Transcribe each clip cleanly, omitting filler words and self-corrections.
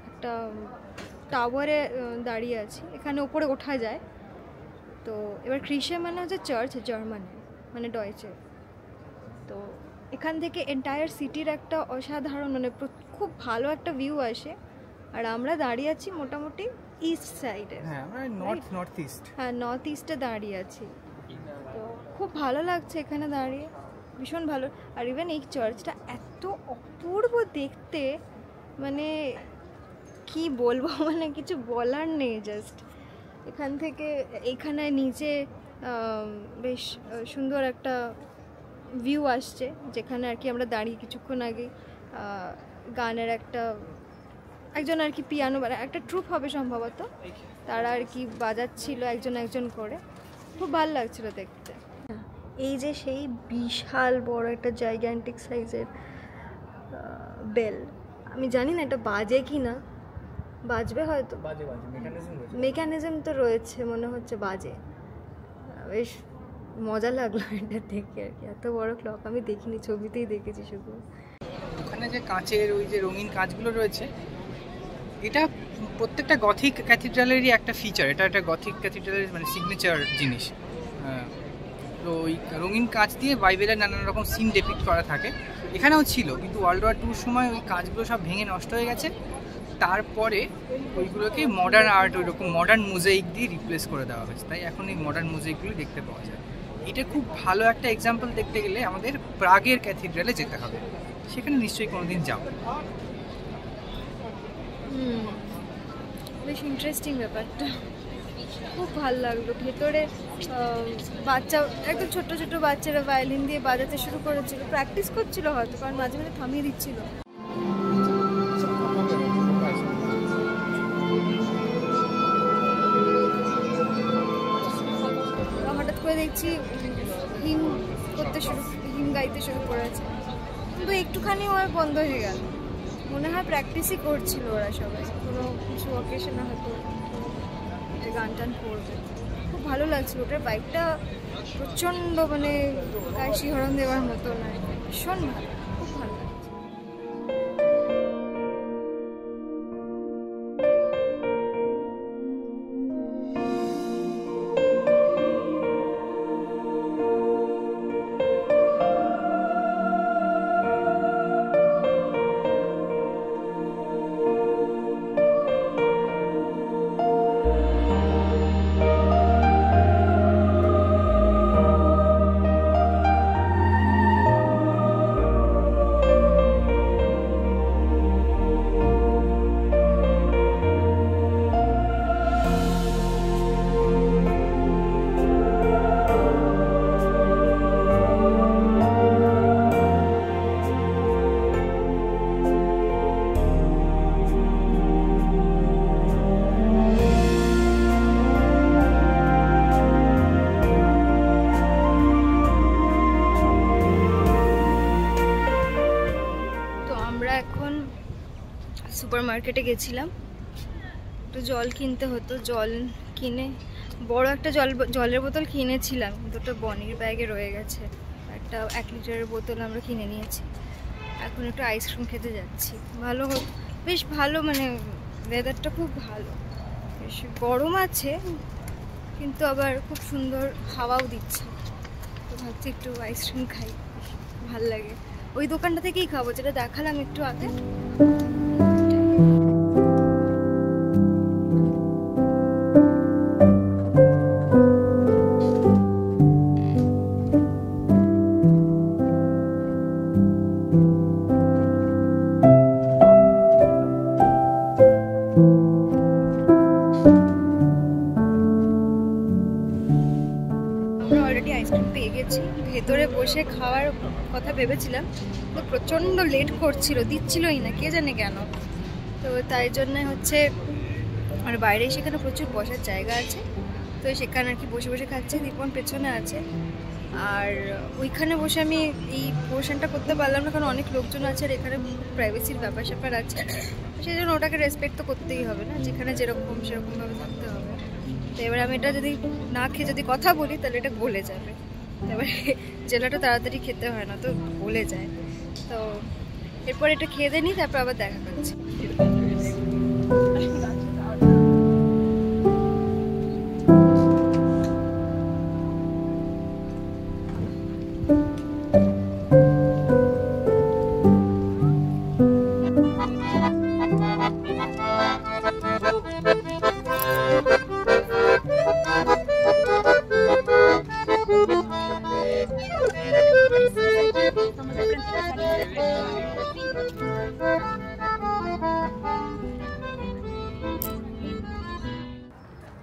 একটা টাওয়ারে দাঁড়িয়ে আছি। এখানে উপরে ওঠা যায়। তো এবার ক্রিশে মানে হচ্ছে চার্চ জার্মানে, মানে ডয়েচে। তো এখান থেকে এন্টায়ার সিটির একটা অসাধারণ মানে খুব ভালো একটা ভিউ আসে। আর আমরা দাঁড়িয়ে আছি মোটামুটি ইস্ট সাইডে। হ্যাঁ, আমরা নর্থ ইস্ট। হ্যাঁ, নর্থ ইস্টে দাঁড়িয়ে আছি। তো খুব ভালো লাগছে এখানে দাঁড়িয়ে, ভীষণ ভালো। আর ইভেন এই চার্চটা এত অপূর্ব দেখতে, মানে কি বলবো, মানে কিছু বলার নেই। জাস্ট এখান থেকে এখানে নিচে বেশ সুন্দর একটা ভিউ আসছে, যেখানে আর কি আমরা দাঁড়িয়ে কিছুক্ষণ আগে গানের একজন আর কি পিয়ানো একটা ট্রুপ হবে সম্ভবত, তারা আর কি বাজাচ্ছিল একজন করে। খুব ভালো লাগছিল দেখতে। এই যে সেই বিশাল বড় একটা জাইগ্যান্টিক সাইজের বেল, আমি জানি না এটা বাজে কি না, বাজবে হয়তো, মেকানিজম তো রয়েছে মনে হচ্ছে বাজে। বেশ মজা লাগলো এটা দেখে আর কি। এত বড় ক্লক আমি দেখিনি, ছবিতেই দেখেছি শুধু। ওখানে যে কাঁচের ওই যে রঙিন কাঁচগুলো রয়েছে, এটা প্রত্যেকটা গথিক ক্যাথিড্রালেরই একটা ফিচার। এটা একটা গথিক ক্যাথিড্রালের মানে সিগনেচার জিনিস। তো ওই রঙিন কাঁচ দিয়ে বাইবেলের নানান রকম সিন ডেপিক্ট করা থাকে, এখানেও ছিল। কিন্তু ওয়ার্ল্ড ওয়ার 2 সময় ওই কাঁচগুলো সব ভেঙে নষ্ট হয়ে গেছে। তারপরে ওইগুলোকে মডার্ন আর্ট, ওই রকম মডার্ন মোজাইক দিয়ে রিপ্লেস করে দেওয়া হয়েছে। তাই এখন এই মডার্ন মোজাইকগুলো দেখতে পাওয়া যায়। এটা খুব ভালো একটা এক্সাম্পল দেখতে গেলে আমাদের প্রাগের ক্যাথিড্রালে যেতে হবে। সেখানে নিশ্চয়ই কোনোদিন যাও। বেশ ইন্টারেস্টিং ব্যাপারটা, খুব ভালো লাগলো। ভেতরে বাচ্চা একদম ছোট ছোট বাচ্চারা ভায়োলিন দিয়ে বাজাতে শুরু করেছিল, প্র্যাকটিস করছিল হয়তো, কারণ মাঝে মাঝে থামিয়ে দিচ্ছিল। হঠাৎ করে দেখছি হিম গাইতে শুরু করেছে, কিন্তু একটুখানি ওরা বন্ধ হয়ে গেল। মনে হয় প্র্যাকটিসই করছিল ওরা সবাই, কোনো কিছু অকেশনে হয়তো গান টান করবে। খুব ভালো লাগছিল। ওটার বাইকটা প্রচণ্ড মানে গায়ে শিহরণ দেওয়ার মতো নয়, ভীষণ ভালো, খুব ভালো লাগছে। সুপার মার্কেটে গেছিলাম, একটু জল কিনতে হতো। জল কিনে বড় একটা জলের বোতল কিনেছিলাম, কিন্তু ওটা বনির ব্যাগে রয়ে গেছে। একটা 1 লিটারের বোতল আমরা কিনে নিয়েছি। এখন একটু আইসক্রিম খেতে যাচ্ছি। ভালো বেশ ভালো, মানে ওয়েদারটা খুব ভালো, বেশ গরম আছে কিন্তু আবার খুব সুন্দর হাওয়াও দিচ্ছে। তো ভাবছি একটু আইসক্রিম খাই, ভাল লাগে। ওই দোকানটা থেকেই খাবো, যেটা দেখালাম একটু আগে। আইসক্রিম পেয়ে গেছি। ভেতরে বসে খাওয়ার কথা ভেবেছিলাম, তো প্রচণ্ড লেট করছিল, দিচ্ছিলই না, কে জানে কেন। তো তাই জন্য হচ্ছে আর বাইরে সেখানে প্রচুর বসার জায়গা আছে, তো সেখানে আর কি বসে বসে খাচ্ছি। দীপন পেছনে আছে, আর ওইখানে বসে আমি এই পোর্শনটা করতে পারলাম না, কারণ অনেক লোকজন আছে আর এখানে প্রাইভেসির ব্যাপার আছে। সেই জন্য ওটাকে রেসপেক্ট তো করতেই হবে না, যেখানে যেরকম সেরকমভাবে থাকতে হবে। তো এবার আমি এটা যদি না খেয়ে যদি কথা বলি তাহলে এটা গলে যাবে। এবারে জেলাটা তাড়াতাড়ি খেতে হয় না, তো গলে যায়। তো এরপর এটা খেয়ে দিয়ে নিই, তারপর আবার দেখা করছি।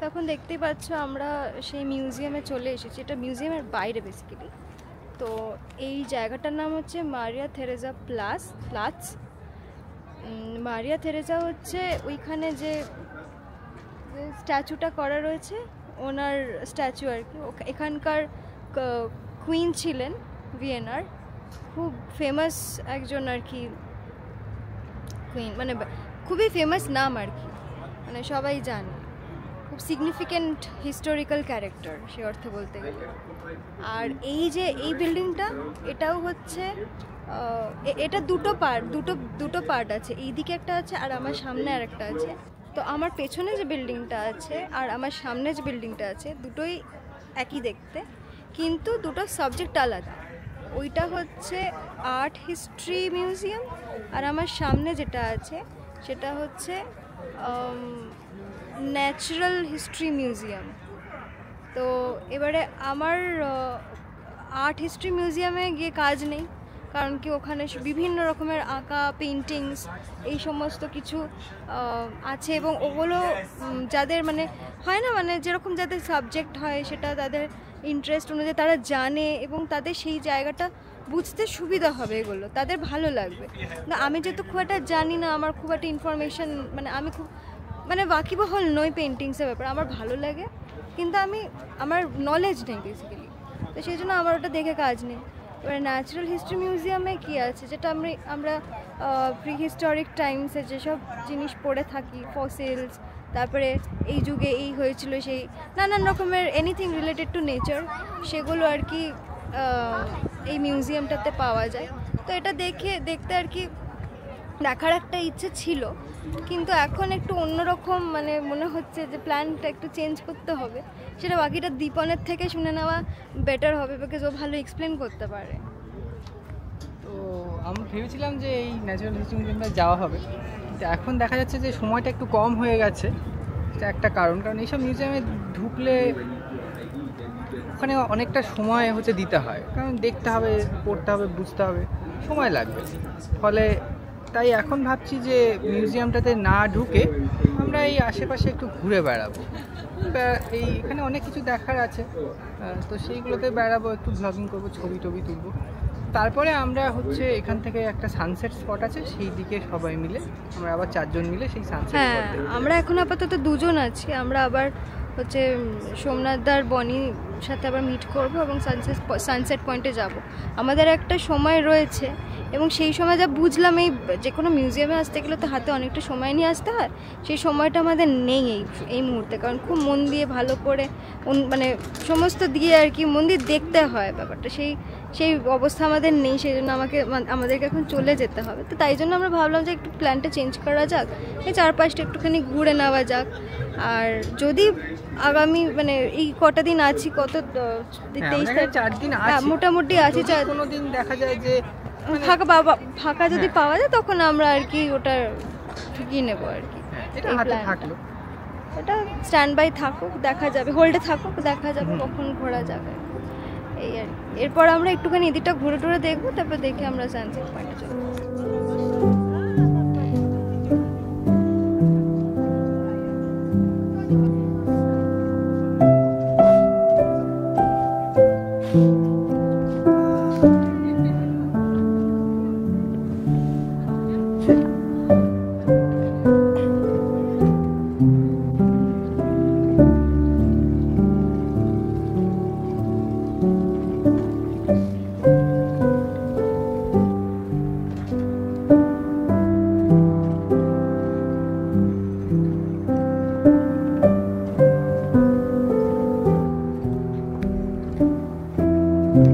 তখন দেখতেই পাচ্ছ আমরা সেই মিউজিয়ামে চলে এসেছি। এটা মিউজিয়ামের বাইরে বেসিক্যালি। তো এই জায়গাটার নাম হচ্ছে মারিয়া থেরেজা প্লাস। মারিয়া থেরেজা হচ্ছে ওইখানে যে স্ট্যাচুটা করা রয়েছে, ওনার স্ট্যাচু আর কি। এখানকার কুইন ছিলেন ভিয়েনার, খুব ফেমাস একজন আর কি কুইন, মানে খুবই ফেমাস নাম আর কি, মানে সবাই জানে, খুব সিগনিফিক্যান্ট হিস্টোরিক্যাল ক্যারেক্টার সে অর্থে বলতে গেলে। আর এই যে এই বিল্ডিংটা, এটাও হচ্ছে এটা দুটো পার্ট আছে, এইদিকে একটা আছে আর আমার সামনে আর একটা আছে। তো আমার পেছনে যে বিল্ডিংটা আছে আর আমার সামনে যে বিল্ডিংটা আছে, দুটোই একই দেখতে, কিন্তু দুটো সাবজেক্ট আলাদা। ওইটা হচ্ছে আর্ট হিস্ট্রি মিউজিয়াম, আর আমার সামনে যেটা আছে সেটা হচ্ছে ন্যাচারাল হিস্ট্রি মিউজিয়াম। তো এবারে আমার আর্ট হিস্ট্রি মিউজিয়ামে গিয়ে কাজ নেই, কারণ কি ওখানে বিভিন্ন রকমের আঁকা, পেন্টিংস, এই সমস্ত কিছু আছে, এবং ওগুলো যাদের মানে হয় না, মানে যেরকম যাদের সাবজেক্ট হয় সেটা তাদের ইন্টারেস্ট অনুযায়ী তারা জানে, এবং তাদের সেই জায়গাটা বুঝতে সুবিধা হবে, এগুলো তাদের ভালো লাগবে। না আমি যেহেতু খুব একটা জানি না, আমার খুব একটা ইনফরমেশন মানে আমি খুব মানে ওয়াকিবহাল নই পেন্টিংসের ব্যাপারে, আমার ভালো লাগে কিন্তু আমার নলেজ নেই বেসিক্যালি, তো সেই জন্য আমার ওটা দেখে কাজ নেই। এবার ন্যাচারাল হিস্ট্রি মিউজিয়ামে কী আছে, যেটা আমরা প্রি হিস্টোরিক টাইমসে যেসব জিনিস পড়ে থাকি, ফসিলস, তারপরে এই যুগে এই হয়েছিল, সেই নানান রকমের এনিথিং রিলেটেড টু নেচার, সেগুলো আর কি এই মিউজিয়ামটাতে পাওয়া যায়। তো এটা দেখতে আর কি দেখার একটা ইচ্ছে ছিল, কিন্তু এখন একটু অন্যরকম মানে মনে হচ্ছে যে প্ল্যানটা একটু চেঞ্জ করতে হবে। সেটা বাকিটা দীপনের থেকে শুনে নেওয়া বেটার হবে, বিকজ ও ভালো এক্সপ্লেন করতে পারে। তো আমি ভেবেছিলাম যে এই ন্যাচারাল হিস্ট্রি মিউজিয়ামটা যাওয়া হবে, কিন্তু এখন দেখা যাচ্ছে যে সময়টা একটু কম হয়ে গেছে। এটা একটা কারণ এইসব মিউজিয়ামে ঢুকলে ওখানে অনেকটা সময় হচ্ছে দিতে হয়, কারণ দেখতে হবে, পড়তে হবে, বুঝতে হবে, সময় লাগবে। ফলে তাই এখন ভাবছি যে মিউজিয়ামটাতে না ঢুকে আমরা এই আশেপাশে একটু ঘুরে বেড়াবো। এখানে অনেক কিছু দেখার আছে, তো সেইগুলোতে বেড়াবো, একটু ব্লগিং করবো, ছবি টবি তুলবো। তারপরে আমরা হচ্ছে এখান থেকে একটা সানসেট স্পট আছে, সেই দিকে সবাই মিলে আমরা আবার 4 জন মিলে সেই সানসেট স্পট দেখব। আমরা এখন আপাতত 2 জন আছি, আমরা আবার হচ্ছে সোমনাথদার বনির সাথে আবার মিট করব এবং সানসেট পয়েন্টে যাব। আমাদের একটা সময় রয়েছে, এবং সেই সময় যা বুঝলাম, এই যে কোনো মিউজিয়ামে আসতে গেলে তো হাতে অনেকটা সময় নিয়ে আসতে হয়, সেই সময়টা আমাদের নেই এই মুহূর্তে, কারণ খুব মন দিয়ে ভালো করে মানে সমস্ত দিয়ে আর কি মন দিয়ে দেখতে হয় ব্যাপারটা, সেই অবস্থা আমাদের নেই। সেই জন্য আমাদেরকে এখন চলে যেতে হবে। তো তাই জন্য আমরা ভাবলাম যে একটু প্ল্যানটা চেঞ্জ করা যাক, এই 4-5টা একটুখানি ঘুরে নেওয়া যাক। আর যদি আগামী মানে এই কটা দিন আছি, কত 23 তারিখ, 4 দিন মোটামুটি আছি, কোনো দিন দেখা যায় যে ফাঁকা যদি পাওয়া যায় তখন আমরা আর কি ওটা ঢুকিয়ে নেবো আর কি। এটা হাতে থাকলো, ওটা স্ট্যান্ড বাই থাকুক, দেখা যাবে, হোল্ডে থাকুক, দেখা যাবে কখন ঘোরা যাবে, এই আর কি। এরপর আমরা একটুখানি এদিকটা ঘুরে টুরে দেখবো, তারপর দেখে আমরা সানসেট পয়েন্টে চলে যাবো।